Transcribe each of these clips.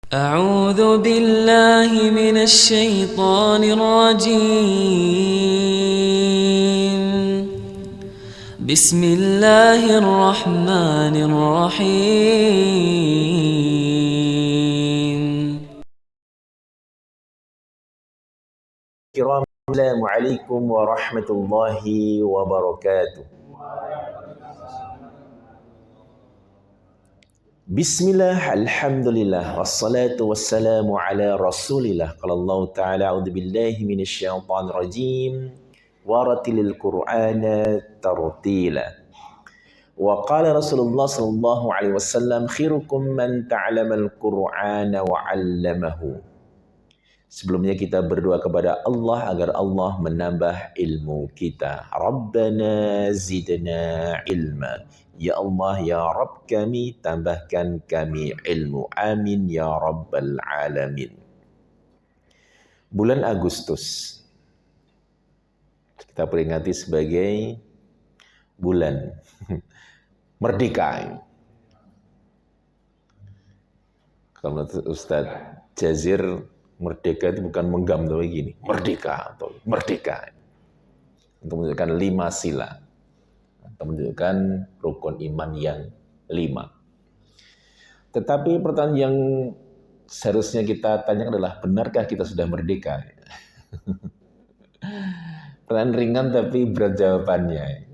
أعوذ بالله من الشيطان الرجيم بسم الله الرحمن الرحيم Kiram, Assalamualaikum warahmatullahi wabarakatuh. Bismillah, alhamdulillah, wassalatu wassalamu ala rasulillah. Qala Allah Ta'ala, a'udzubillahi minasyaitonir rajim, waratilil Qur'ana tartila. Wa qala Rasulullah sallallahu alaihi wasallam, khirukum man ta'lamal Qur'ana wa 'allamahu. Sebelumnya kita berdoa kepada Allah agar Allah menambah ilmu kita. Rabbana zidna ilma. Ya Allah, ya Rabb kami, tambahkan kami ilmu. Amin ya Rabbal alamin. Bulan Agustus kita peringati sebagai bulan merdeka. Kalau menurut Ustadz Jazir, merdeka itu bukan menggam tapi gini, merdeka atau merdeka. Untuk menunjukkan 5 sila. Atau menunjukkan rukun iman yang 5. Tetapi pertanyaan yang seharusnya kita tanyakan adalah, benarkah kita sudah merdeka? Pertanyaan ringan tapi berat jawabannya.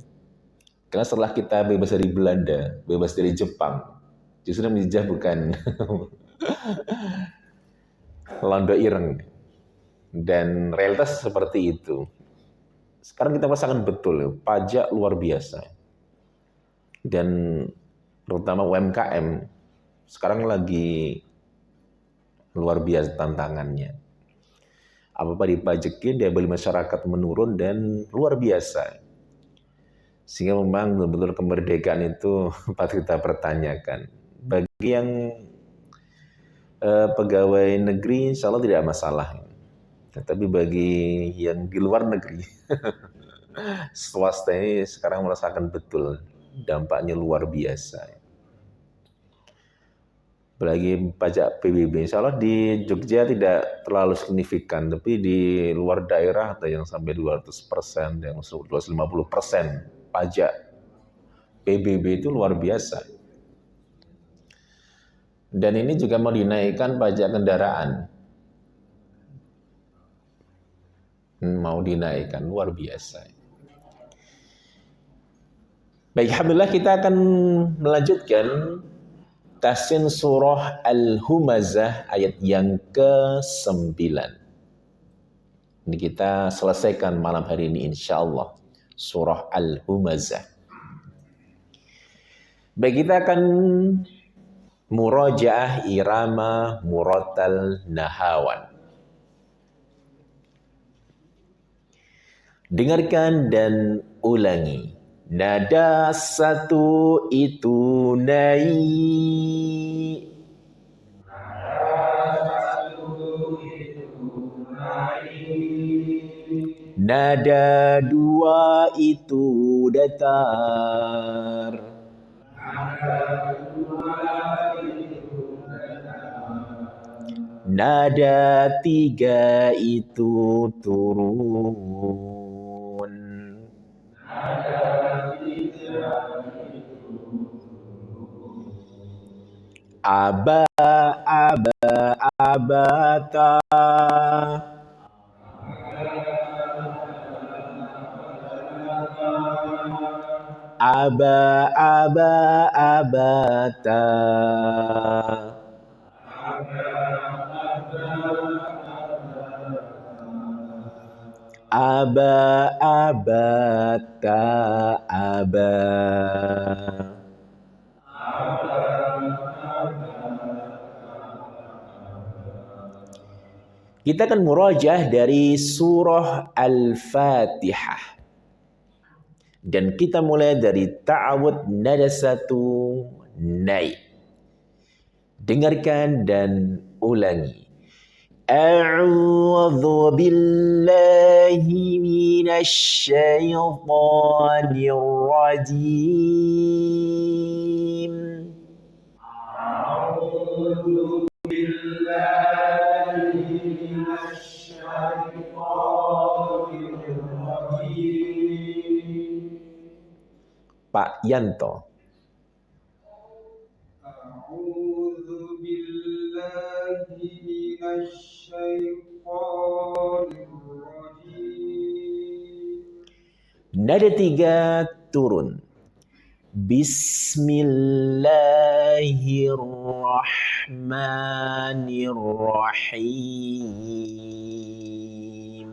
Karena setelah kita bebas dari Belanda, bebas dari Jepang, justru menjejah bukan Londo ireng. Dan realitas seperti itu. Sekarang kita merasakan betul, pajak luar biasa. Dan terutama UMKM, sekarang lagi luar biasa tantangannya. Apa-apa dipajakin, daya beli masyarakat menurun dan luar biasa. Sehingga memang betul-betul kemerdekaan itu patut kita pertanyakan. Bagi yang pegawai negeri, insya Allah tidak masalah. Tapi bagi yang di luar negeri, swasta ini sekarang merasakan betul dampaknya luar biasa. Apalagi pajak PBB, insya Allah di Jogja tidak terlalu signifikan, tapi di luar daerah ada yang sampai 200%, yang 250% pajak PBB itu luar biasa. Dan ini juga mau dinaikkan pajak kendaraan. Mau dinaikkan, luar biasa. Baik, alhamdulillah kita akan melanjutkan tafsir surah Al-Humazah ayat yang ke-9. Ini kita selesaikan malam hari ini insyaallah. Surah Al-Humazah. Baik, kita akan murajaah irama murattal nahawan. Dengarkan dan ulangi. Nada satu itu naik. Nada dua itu datar. Nada tiga itu turun. Aba, aba, abata. Aba, aba, abata. Aba, abata, aba. Kita akan murajaah dari surah Al-Fatihah. Dan kita mulai dari ta'awud nada satu naik. Dengarkan dan ulangi. A'udzu billahi minasy syaithanir rajim. A'udzu Yanto. A'udzu billahi minasyaitonir rajim. Nada 3 turun. Bismillahirrahmanirrahim.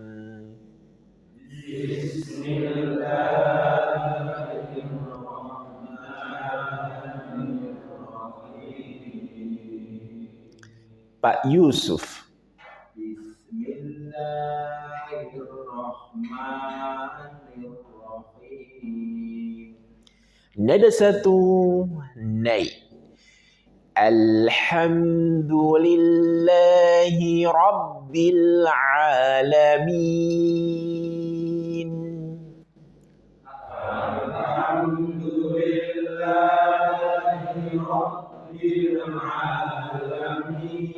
Pak Yusuf. Bismillahirrahmanirrahim. Nada 1 naik. Alhamdulillahi Rabbil Alamin. Alhamdulillahi Rabbil Alamin.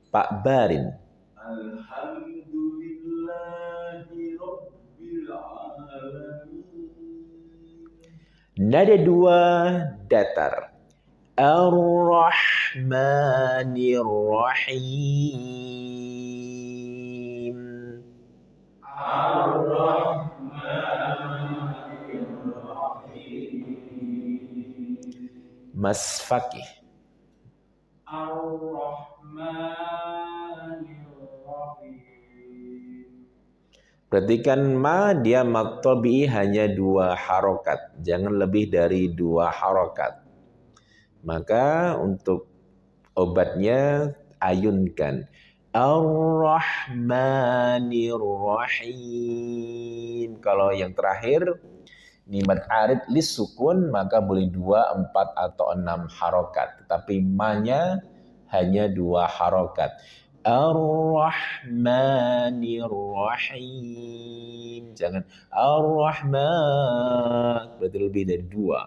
Pak Barin. Alhamdulillahi Rabbil Alamin. Nada 2 datar. Ar-Rahmanir-Rahim. Ar-Rahmanir-Rahim. Mas Fakih. Ar-Rahmanir-Rahim. Perhatikan ma dia mad tabi'i hanya 2 harokat, jangan lebih dari 2 harokat. Maka untuk obatnya ayunkan. Ar-Rahmanir-Rahim. Kalau yang terakhir nimat arid lis sukun maka boleh 2, 4 atau 6 harokat. Tetapi ma-nya hanya 2 harokat. Ar-Rahmanir-Rahim. Jangan Ar-Rahman. Berarti lebih dari 2.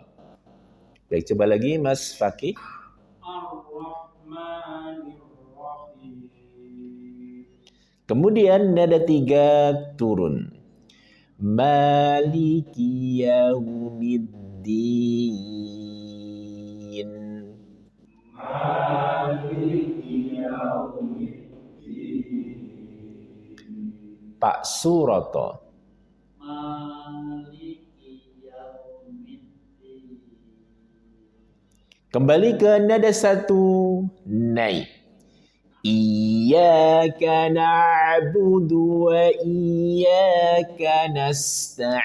Baik, coba lagi Mas Fakih. Ar-Rahmanir-Rahim. Kemudian nada 3 turun. Maliki yaumiddin. Maliki yaumiddin. Pak Suroto. Maliki yaumiddin. Kembali ke nada 1 naik. Iyyaka na'budu wa iyyaka nasta'in.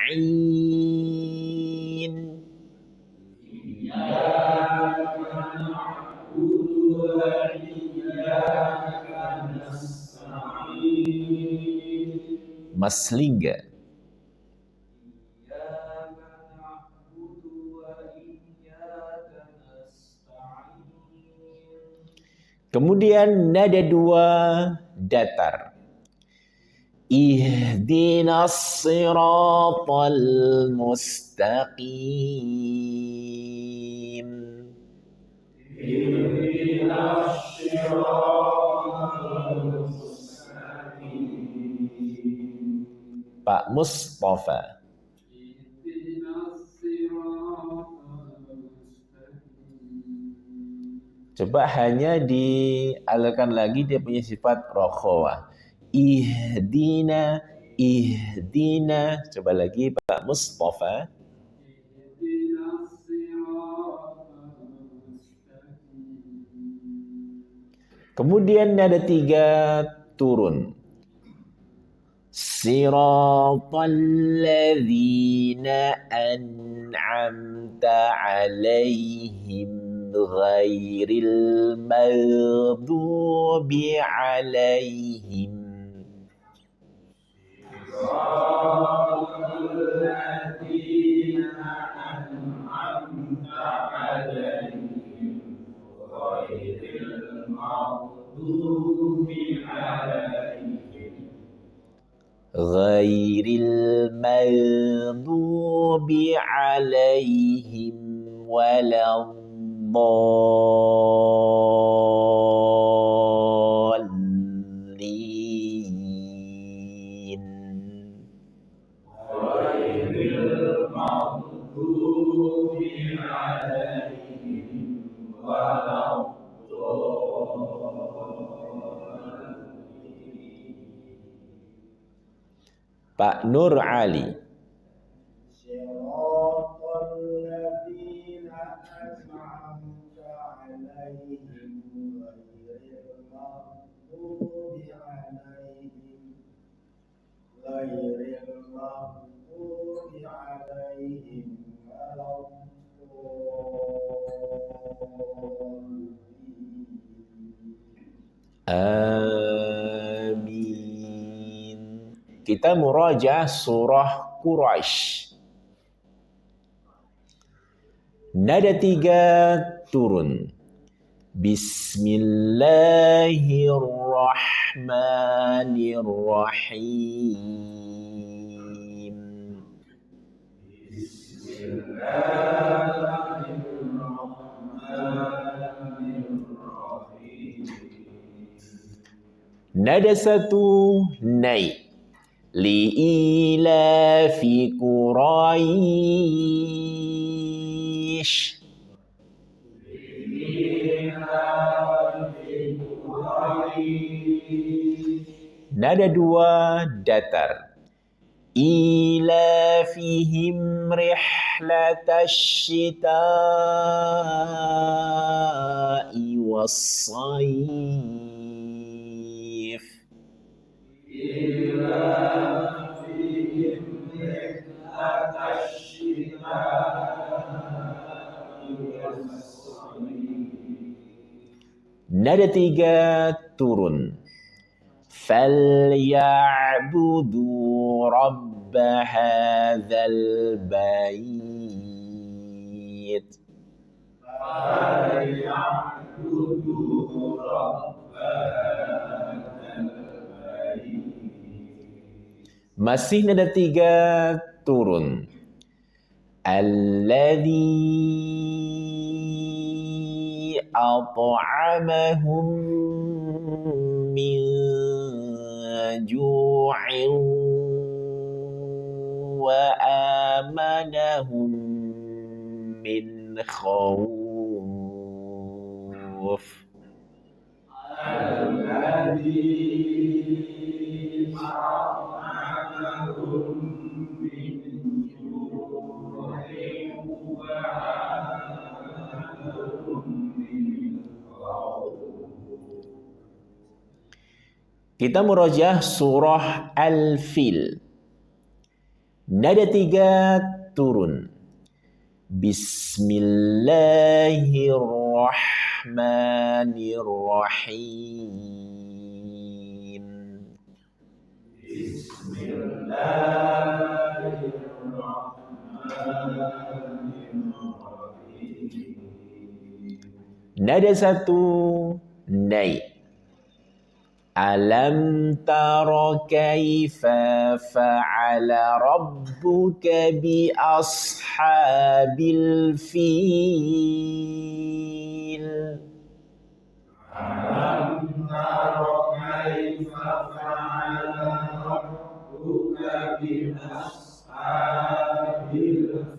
Iyyaka na'budu wa iyyaka nasta'in. Mas Lingga. Iyyaka na'budu wa iyyaka nasta'in. Kemudian nada 2 datar. Ihdinas siratal mustaqim. Ihdinas siratal mustaqim. Pak Mustafa. Ihdinas siratal mustaqim. Coba hanya dialirkan lagi dia punya sifat rokhawah. Ihdina, ihdina. Coba lagi Pak Mustafa. Ihdinas siratal mustaqim. Kemudian nada 3 turun. Siratal ladzina an'amta 'alaihim ghairil maghdubi 'alaihim. Siratal ladzina an'amta 'alaihim ghairil maghdubi 'alaihim. Ghairil maghdubi 'alaihim waladdallin. Ghairil Pak Nur Ali. صراط الذين أنعمت عليهم غير المغضوب عليهم ولا الضالين. Amin. Kita murajaah surah Quraisy. Nada 3 turun. Bismillahirrahmanirrahim. Nada 1 naik. Li'ilafi Quraisy. Nada 2 datar. Ilafihim rihlatash shita'i was-sayf. Nada 3 turun. Falya'budu rabb hadzal bait. Masih nada 3 turun. Alladzi at'amahum min ju'in wa amanahum min khawf. Kita murajaah surah Al-Fil. Nada 3 turun. Bismillahirrahmanirrahim. Nada 1 naik. Alam tara kaifa fa'ala rabbuka bi ashabil fil. Alam tara kaifa fa'ala rabbuka bi ashabil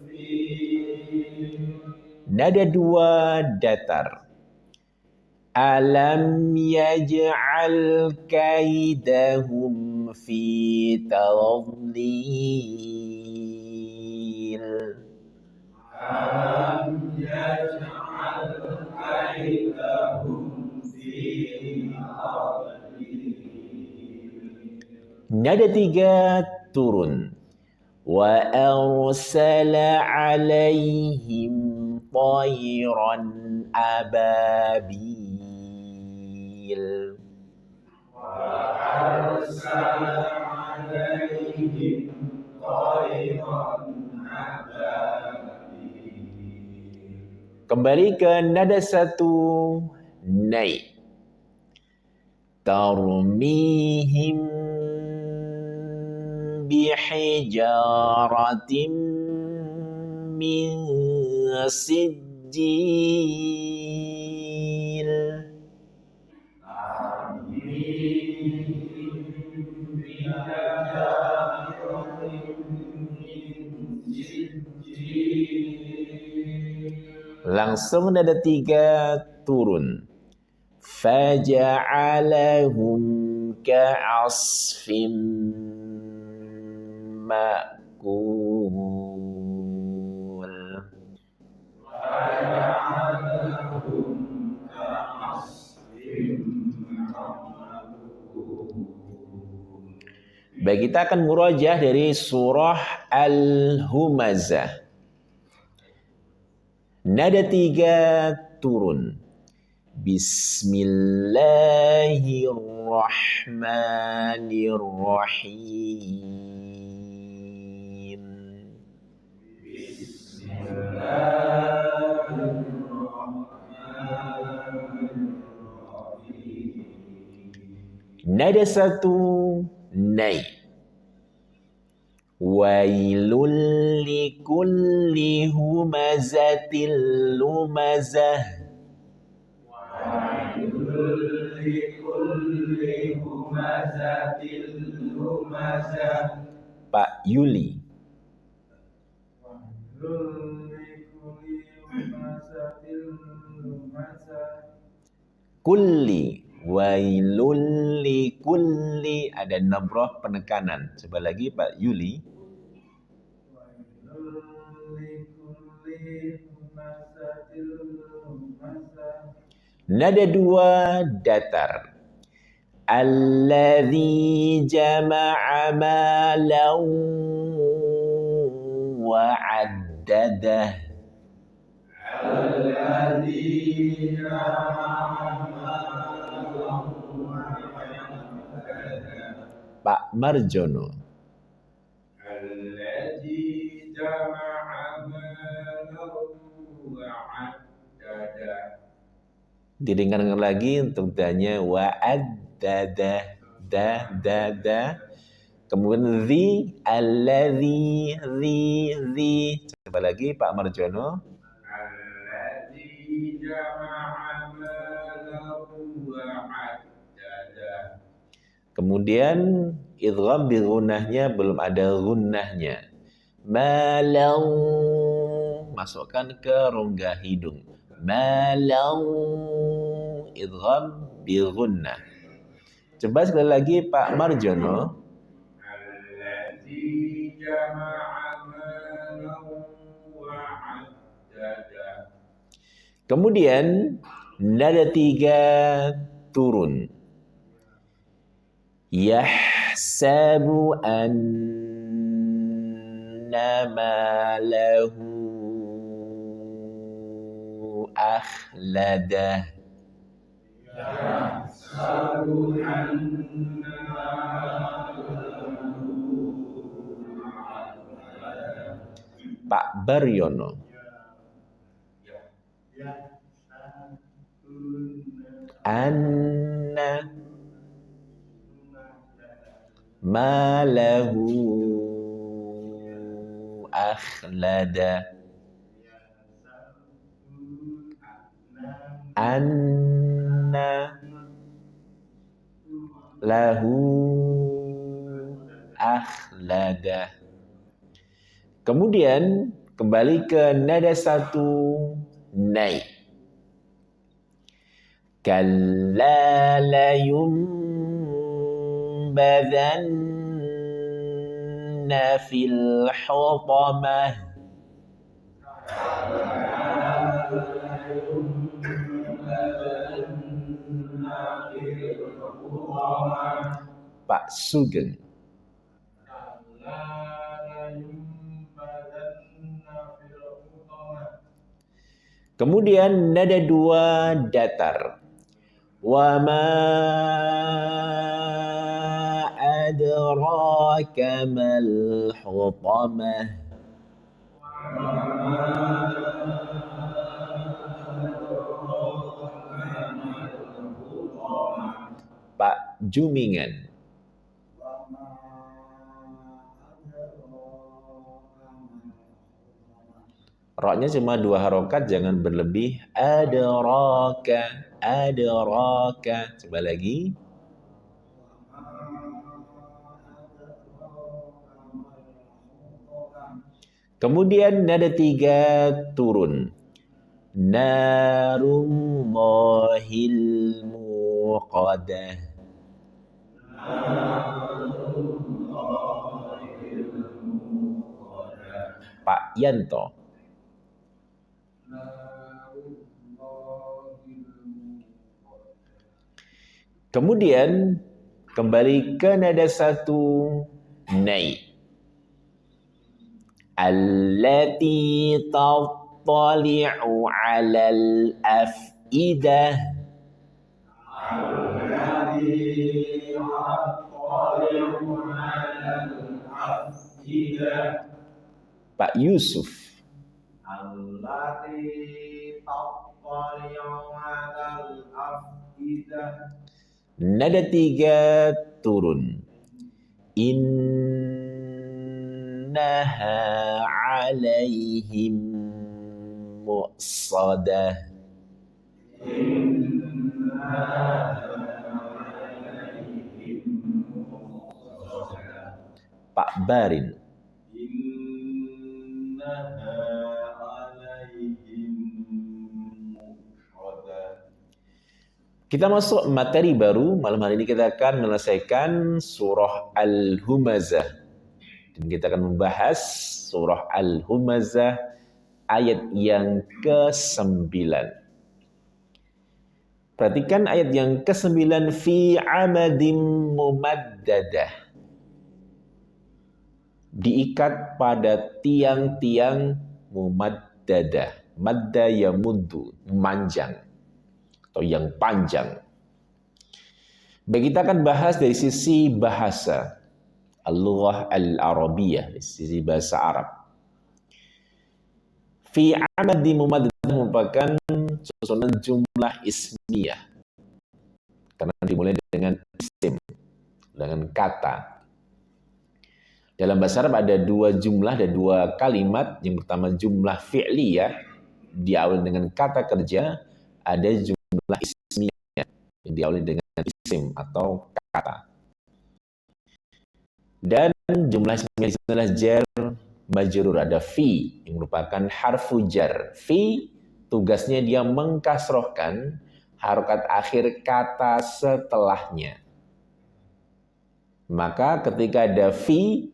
fil. Nada 2 datar. Alam yaj'al kaidahum fi tadlil. Alam yaj'al kaidahum fi tadlil. Nada 3 turun. Wa arsala alaihim tayran ababil. Kembali ke nada 1 naik. Tarmihim bihijaratin min sijil. Langsung nada 3 turun. Faja'alahum ka'asfim ma'kul. Baik, kita akan murajaah dari surah Al-Humazah. Nada 3 turun. Bismillahirrahmanirrahim. Nada 1 naik. Wailul likulli humazatil lumazah. Pak Yuli. Kulli. Wailul likulli. Ada nabrah penekanan. Coba lagi Pak Yuli. Nada 2 datar. Alladzi jama'a malan wa 'addadah. Pak Marjono. Alladzi jama'a malan wa 'addadah. Didengarkan lagi untuk danya wa'addada, da. Kemudian alladzi, zi. Coba lagi Pak Marjono. Alladzi jama'a malan wa 'addadah. Kemudian idgham bi gunnahnya belum ada gunnahnya. Malau, masukkan ke rongga hidung. Malau, idgham bi gunnah. Coba sekali lagi Pak Marjono. Alladzi jama'a malan wa 'addadah. Kemudian nada 3 turun. Yahsabu anna malahu akhladah. Yahsabu anna Pak Baryono. Anna malahu akhlada. Anna lahu akhlada. Kemudian kembali ke nada 1 naik. Kalla la yumbadanna fil hutamah. Pak Sugeng. Kemudian nada 2 datar. Wa ma adraka mal hutamah. Pak Jumingan. Roknya cuma 2 harokat, jangan berlebih. Adraka. Coba lagi. Kemudian nada 3 turun. Narullahil muqadah. Yanto. Kemudian kembali ke nada satu nai. Allati tattali'u 'alal af'idah. Pak Yusuf. Allati tattali'u 'alal af'idah. Nada tiga turun. Innaha 'alaihim mu'sadah. Pak Barin. Kita masuk materi baru. Malam hari ini kita akan menyelesaikan surah Al-Humazah. Dan kita akan membahas surah Al-Humazah ayat yang ke-9. Perhatikan ayat yang ke-9. Fi amadim mumaddadah. Diikat pada tiang-tiang mumaddadah. Madda yamuddu, memanjang atau yang panjang. Baik, kita akan bahas dari sisi bahasa al-lughah al-arabiyah, dari sisi bahasa Arab. Fi amadi mumaddadah merupakan susunan jumlah ismiyah karena dimulai dengan isim, dengan kata. Dalam bahasa Arab ada dua jumlah, ada dua kalimat. Yang pertama jumlah fi'liyah, diawali dengan kata kerja. Ada jumlah ismiyah yang diawali dengan isim atau kata. Dan jumlah ismiyah adalah jar majrur. Ada fi yang merupakan harfu jar. Fi tugasnya dia mengkasrohkan harokat akhir kata setelahnya. Maka ketika ada fi,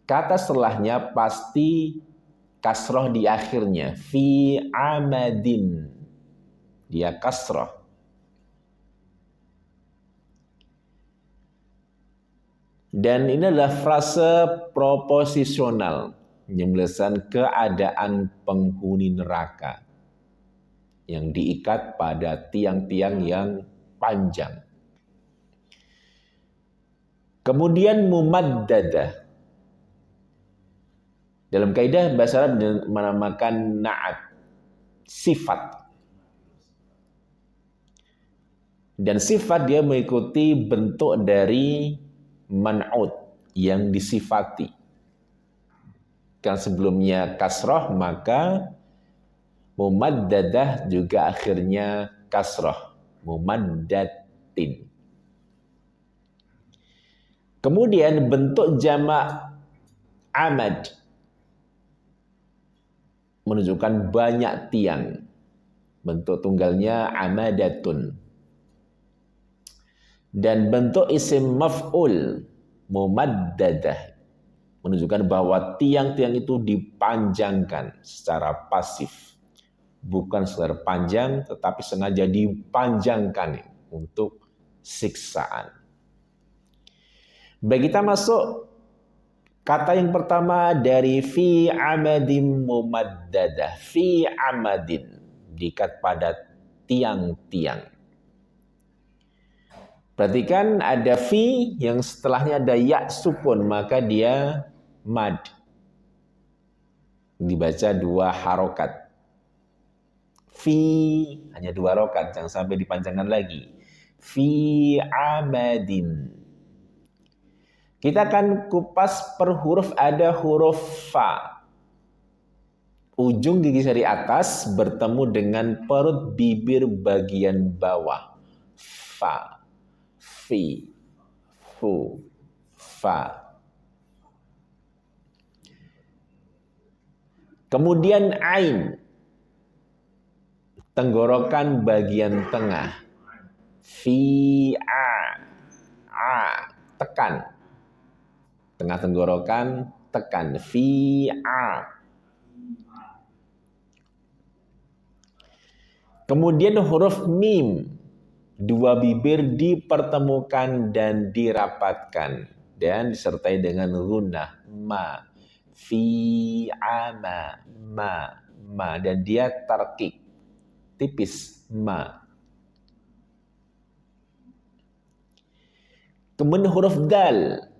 kata setelahnya pasti kasroh di akhirnya. Fi amadin. Dia kasroh. Dan ini adalah frase proposisional yang menjelaskan keadaan penghuni neraka yang diikat pada tiang-tiang yang panjang. Kemudian mumaddadah. Dalam kaidah bahasa Arab menamakan na'at, sifat. Dan sifat dia mengikuti bentuk dari man'ud, yang disifati. Kan sebelumnya kasroh, maka mumaddadah juga akhirnya kasroh. Mumaddatin. Kemudian bentuk jamak amad menunjukkan banyak tiang. Bentuk tunggalnya amadatun. Dan bentuk isim maf'ul mumaddadah menunjukkan bahwa tiang-tiang itu dipanjangkan secara pasif. Bukan sekedar panjang, tetapi sengaja dipanjangkan untuk siksaan. Baik, kita masuk kata yang pertama dari fi amadin mumaddadah. Fi amadin, diikat pada tiang-tiang. Perhatikan ada fi yang setelahnya ada ya sukun, maka dia mad. Dibaca dua harokat. Fi hanya dua harokat, jangan sampai dipanjangkan lagi. Fi amadin. Kita akan kupas per huruf. Ada huruf fa. Ujung gigi dari atas bertemu dengan perut bibir bagian bawah. Fa. Fi. Fu. Fa. Kemudian ain. Tenggorokan bagian tengah. Fi. A. A. Tekan. Tengah tenggorokan, tekan. Fi a. Kemudian huruf mim, dua bibir dipertemukan dan dirapatkan dan disertai dengan gunnah ma fi ama ma dan dia tarkik tipis ma. Kemudian huruf dal,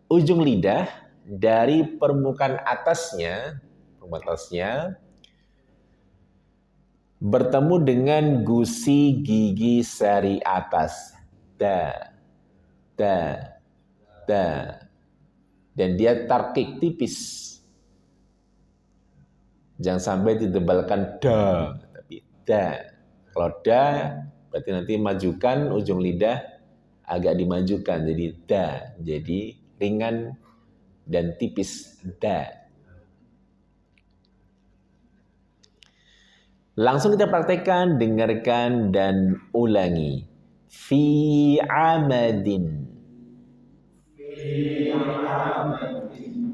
ujung lidah dari permukaan atasnya bertemu dengan gusi gigi seri atas. Da, da, da. Dan dia tarkik tipis. Jangan sampai ditebalkan da, tapi da. Kalau da, berarti nanti majukan ujung lidah agak dimajukan. Jadi da, jadi ringan dan tipis da. Langsung kita praktekkan, dengarkan dan ulangi. Fi amadin.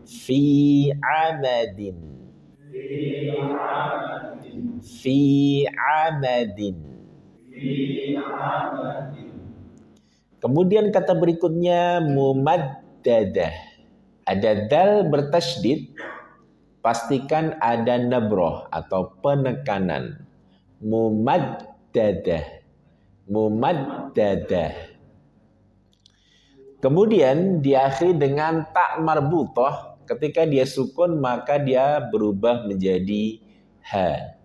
Fi amadin. Fi amadin. Kemudian kata berikutnya mumaddadah. Ada dal bertasydid, pastikan ada nabroh atau penekanan. Mumaddadah. Mumaddadah. Kemudian diakhiri dengan tak marbutoh. Ketika dia sukun maka dia berubah menjadi ha.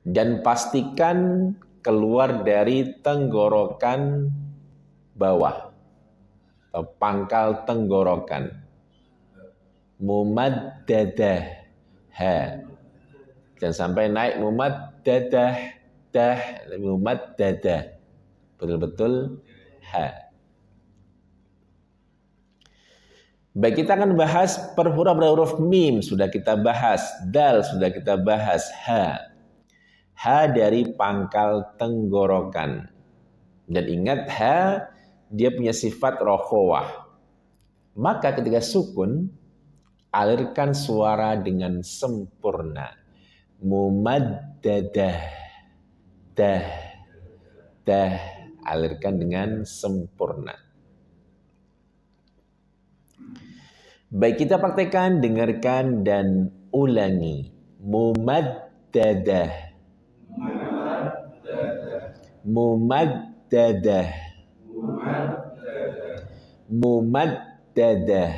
Dan pastikan keluar dari tenggorokan bawah atau pangkal tenggorokan. Mumaddadah ha. Dan sampai naik mumaddadah dah, mumaddadah. Betul-betul ha. Baik, kita akan bahas per huruf mim sudah kita bahas, dal sudah kita bahas, ha. Ha dari pangkal tenggorokan. Dan ingat ha dia punya sifat rokhowah. Maka ketika sukun alirkan suara dengan sempurna. Mumaddadah. Dah. Dah. Alirkan dengan sempurna. Baik, kita praktekkan, dengarkan dan ulangi. Mumaddadah. Mumaddadah. Mumaddadah.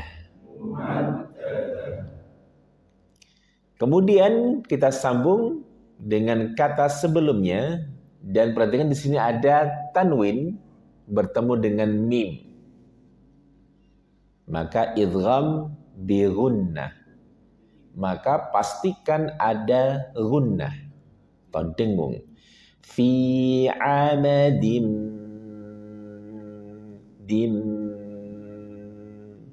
Kemudian kita sambung dengan kata sebelumnya dan perhatikan di sini ada tanwin bertemu dengan mim. Maka idgham bi gunnah. Maka pastikan ada gunnah atau dengung. Fi amadim dim.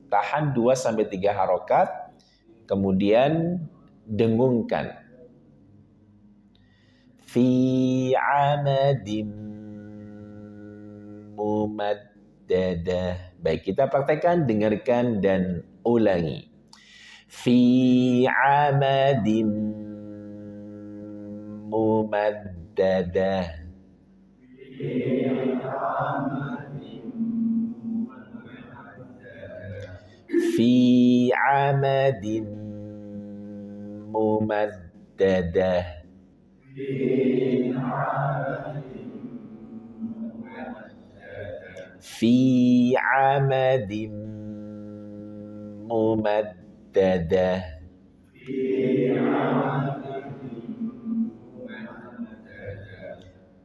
Tahan 2-3 harokat, kemudian dengungkan. Fi amadim mumaddadah. Baik, kita praktekkan, dengarkan dan ulangi. Fi amadim mumaddadah. Fi amadim mumaddadah. Fi amadim mumaddadah.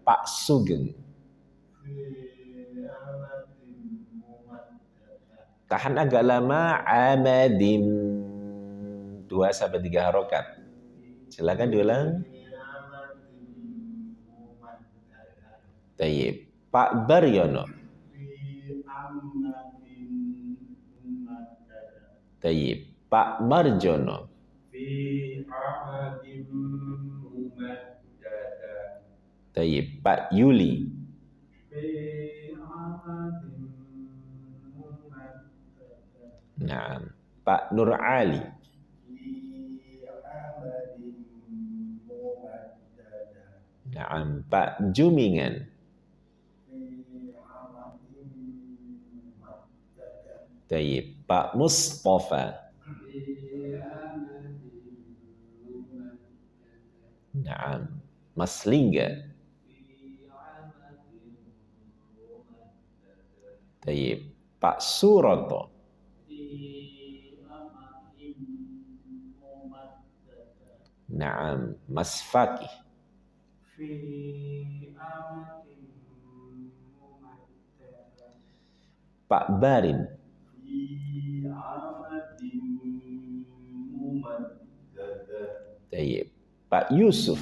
Pak Sugeng. Tahan agak lama. Amadim 2-3 harokat. Silakan diulang. Tayyib. Pak Baryono. Tayyib. Pak Marjono. Tayyib. Pak Yuli. Nah, Pak Nur Ali. Naam, Pak Jumingan. Tayyib, Pak Mustafa. Naam, Mas Lingga. Tayyib, Pak Suroto. Naam, Mas Fakih. Pak Barin. Tayyib, Pak Yusuf.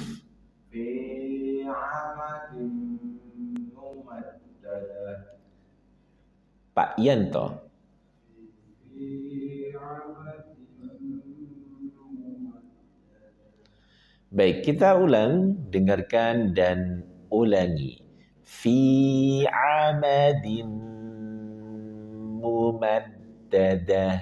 Pak Yanto. Baik, kita ulang, dengarkan dan ulangi. Fi amadin mumaddadah.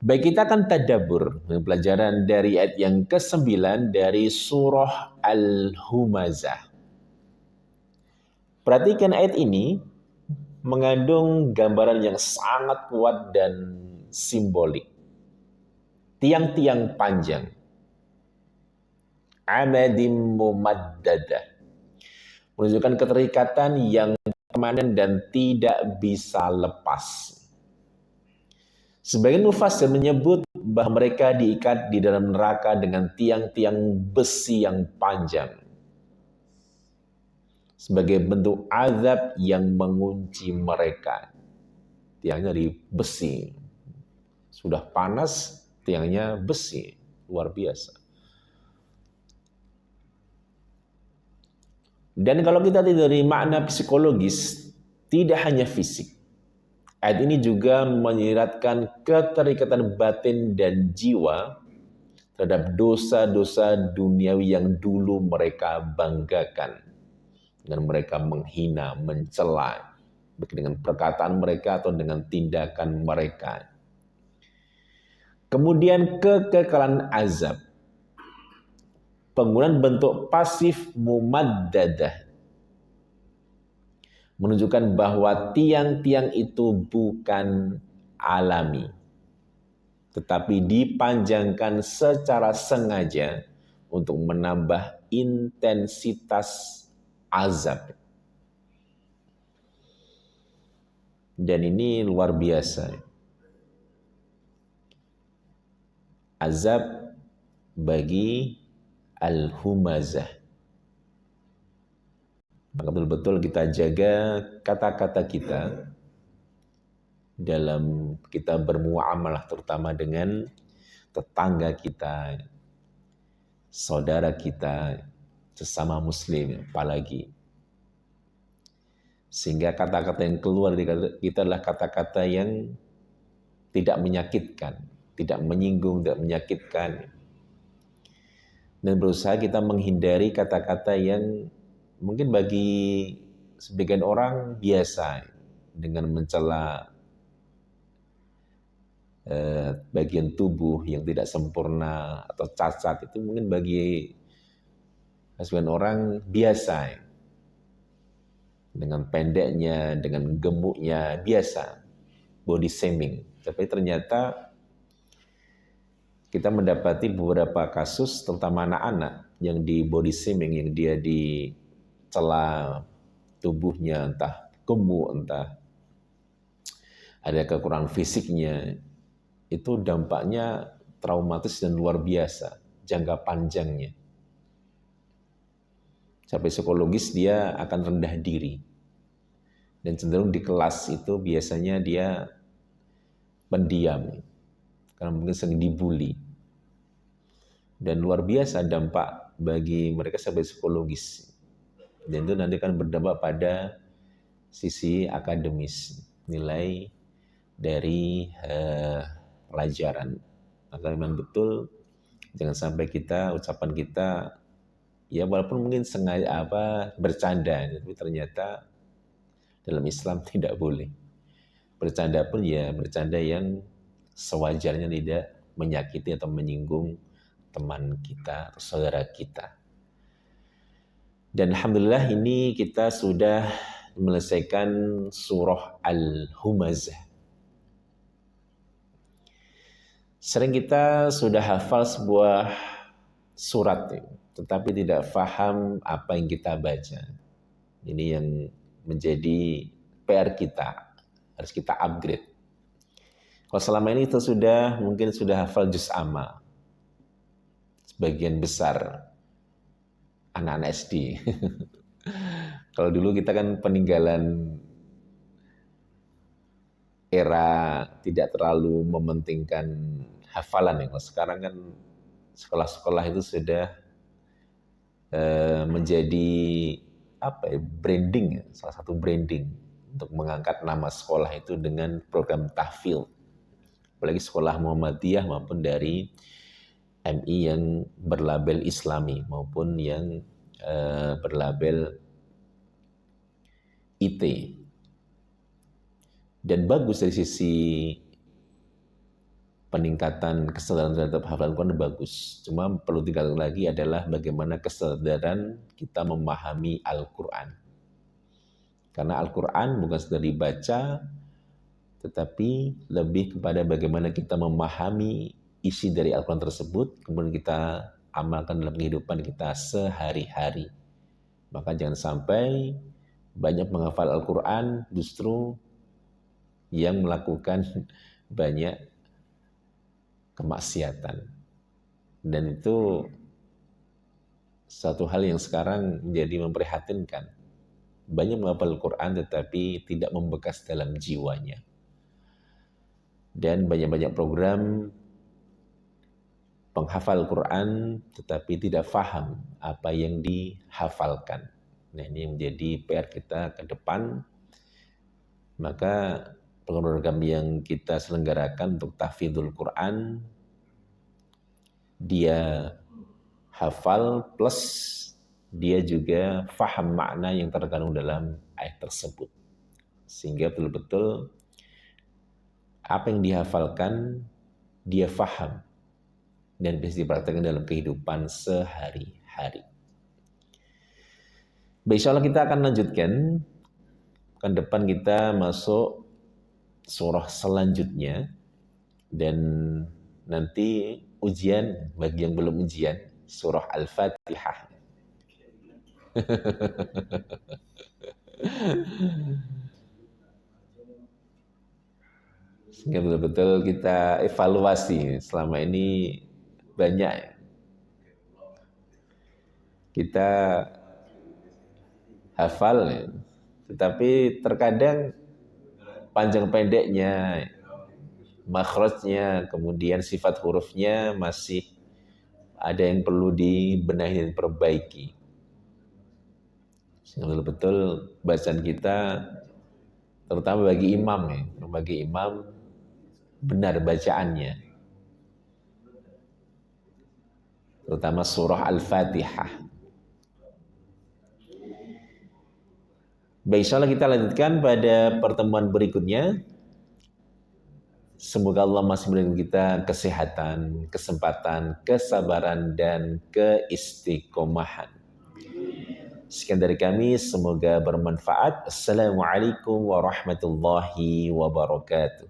Baik, kita akan tadabbur pelajaran dari ayat yang ke-9 dari surah Al-Humazah. Perhatikan ayat ini mengandung gambaran yang sangat kuat dan simbolik. Tiang-tiang panjang. Amadim mumaddadah. Menunjukkan keterikatan yang permanen dan tidak bisa lepas. Sebagian mufassir menyebut bahwa mereka diikat di dalam neraka dengan tiang-tiang besi yang panjang. Sebagai bentuk azab yang mengunci mereka. Tiangnya dari besi. Sudah panas, tiangnya besi. Luar biasa. Dan kalau kita lihat dari makna psikologis, tidak hanya fisik. Ayat ini juga menyiratkan keterikatan batin dan jiwa terhadap dosa-dosa duniawi yang dulu mereka banggakan. Dengan mereka menghina, mencela, baik dengan perkataan mereka atau dengan tindakan mereka. Kemudian kekekalan azab. Penggunaan bentuk pasif mumaddadah. Menunjukkan bahwa tiang-tiang itu bukan alami. Tetapi dipanjangkan secara sengaja untuk menambah intensitas azab. Dan ini luar biasa. Azab bagi Al-Humazah. Maka betul-betul kita jaga kata-kata kita dalam kita bermuamalah, terutama dengan tetangga kita, saudara kita, sesama muslim apalagi. Sehingga kata-kata yang keluar dari kita adalah kata-kata yang tidak menyakitkan, tidak menyinggung, tidak menyakitkan. Dan berusaha kita menghindari kata-kata yang mungkin bagi sebagian orang biasa, dengan mencela bagian tubuh yang tidak sempurna atau cacat, itu mungkin bagi sebagian orang biasa. Dengan pendeknya, dengan gemuknya, biasa. Body shaming. Tapi ternyata kita mendapati beberapa kasus, terutama anak-anak, yang di body shaming, yang dia dicela tubuhnya, entah gemuk, entah ada kekurangan fisiknya, itu dampaknya traumatis dan luar biasa, jangka panjangnya. Sampai psikologis dia akan rendah diri. Dan cenderung di kelas itu biasanya dia pendiam, karena mungkin sering dibully. Dan luar biasa dampak bagi mereka sampai psikologis. Dan itu nanti akan berdampak pada sisi akademis, nilai dari pelajaran. Maka memang betul, jangan sampai ucapan kita, ya walaupun mungkin sengaja bercanda, tapi ternyata dalam Islam tidak boleh. Bercanda pun ya bercanda yang sewajarnya tidak menyakiti atau menyinggung teman kita atau saudara kita. Dan alhamdulillah ini kita sudah menyelesaikan surah Al-Humazah. Sering kita sudah hafal sebuah surat, tetapi tidak paham apa yang kita baca. Ini yang menjadi PR kita, harus kita upgrade. Kalau selama ini kita mungkin sudah hafal juz amma, sebagian besar anak-anak SD. Kalau dulu kita kan peninggalan era tidak terlalu mementingkan hafalan ya. Sekarang kan sekolah-sekolah itu sudah menjadi branding, salah satu branding untuk mengangkat nama sekolah itu dengan program tahfidz. Apalagi sekolah Muhammadiyah maupun dari MI yang berlabel Islami maupun yang berlabel IT. Dan bagus dari sisi peningkatan kesadaran terhadap hafalan Quran bagus. Cuma perlu tinggal lagi adalah bagaimana kesadaran kita memahami Al-Quran. Karena Al-Quran bukan sekedar dibaca, tetapi lebih kepada bagaimana kita memahami isi dari Al-Quran tersebut, kemudian kita amalkan dalam kehidupan kita sehari-hari. Maka jangan sampai banyak menghafal Al-Quran justru yang melakukan banyak kemaksiatan. Dan itu satu hal yang sekarang menjadi memprihatinkan. Banyak menghafal Al-Quran tetapi tidak membekas dalam jiwanya. Dan banyak-banyak program penghafal Al-Quran tetapi tidak paham apa yang dihafalkan. Nah, ini yang menjadi PR kita ke depan. Maka program yang kita selenggarakan untuk tahfidzul Quran, dia hafal plus dia juga faham makna yang terkandung dalam ayat tersebut. Sehingga betul-betul apa yang dihafalkan dia faham dan bisa dipraktikkan dalam kehidupan sehari-hari. Baik, insyaallah kita akan lanjutkan. Kan depan kita masuk surah selanjutnya, dan nanti ujian bagi yang belum ujian surah Al-Fatihah. Sehingga betul-betul kita evaluasi selama ini banyak kita hafal, tetapi terkadang panjang pendeknya, makhrajnya, kemudian sifat hurufnya masih ada yang perlu dibenahi dan perbaiki. Sehingga betul-betul bacaan kita, terutama bagi imam, benar bacaannya. Terutama surah Al-Fatihah. Baik, insyaallah kita lanjutkan pada pertemuan berikutnya. Semoga Allah masih memberikan kita kesehatan, kesempatan, kesabaran, dan keistiqomahan. Sekian dari kami, semoga bermanfaat. Assalamualaikum warahmatullahi wabarakatuh.